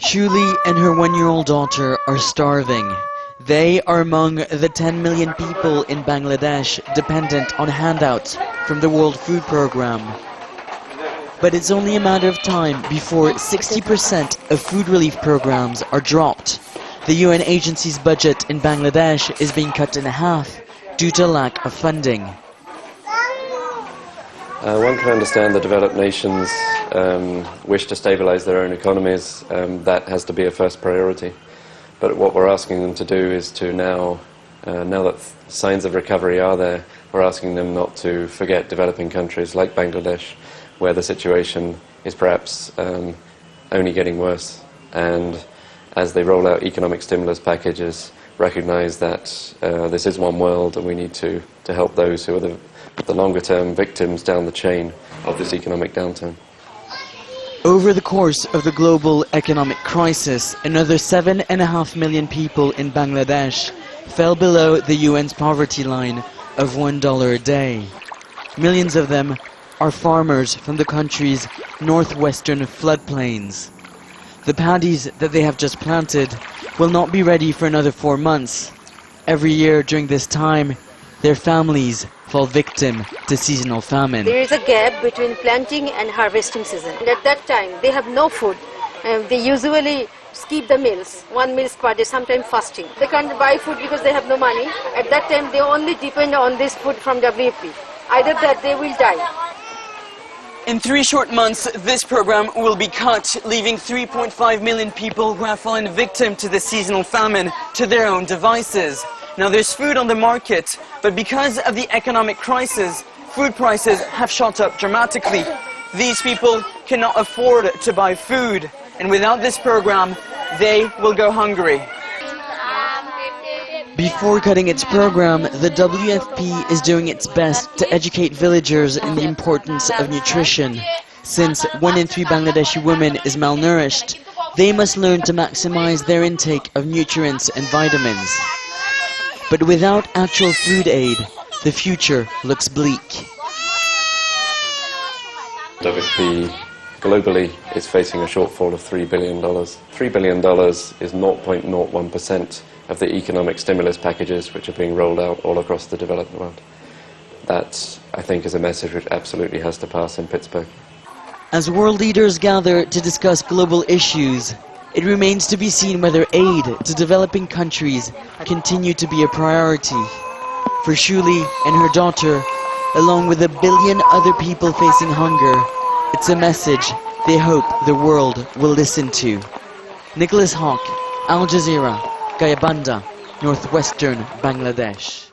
Shuli and her one-year-old daughter are starving. They are among the 10 million people in Bangladesh dependent on handouts from the World Food Programme. But it's only a matter of time before 60% of food relief programs are dropped. The UN agency's budget in Bangladesh is being cut in half due to lack of funding. One can understand the developed nations wish to stabilize their own economies. That has to be a first priority. But what we're asking them to do is to now that signs of recovery are there, we're asking them not to forget developing countries like Bangladesh, where the situation is perhaps only getting worse. And as they roll out economic stimulus packages, recognize that this is one world and we need to help those who are the longer-term victims down the chain of this economic downturn. Over the course of the global economic crisis, another 7.5 million people in Bangladesh fell below the UN's poverty line of $1 a day. Millions of them are farmers from the country's northwestern floodplains. The paddies that they have just planted will not be ready for another 4 months. Every year during this time, their families fall victim to seasonal famine. There is a gap between planting and harvesting season. And at that time, they have no food. They usually skip the meals, 1 meal per day, sometimes fasting. They can't buy food because they have no money. At that time, they only depend on this food from WFP. Either that, they will die. In 3 short months, this program will be cut, leaving 3.5 million people who have fallen victim to the seasonal famine to their own devices. Now there's food on the market, but because of the economic crisis, food prices have shot up dramatically. These people cannot afford to buy food, and without this program, they will go hungry. Before cutting its program, the WFP is doing its best to educate villagers in the importance of nutrition. Since 1 in 3 Bangladeshi women is malnourished, they must learn to maximize their intake of nutrients and vitamins. But without actual food aid, the future looks bleak. WFP globally is facing a shortfall of $3 billion. $3 billion is 0.01% of the economic stimulus packages which are being rolled out all across the developed world. That, I think, is a message which absolutely has to pass in Pittsburgh. As world leaders gather to discuss global issues, it remains to be seen whether aid to developing countries continue to be a priority. For Shuli and her daughter, along with 1 billion other people facing hunger, it's a message they hope the world will listen to. Nicholas Hawk, Al Jazeera, Gayabanda, northwestern Bangladesh.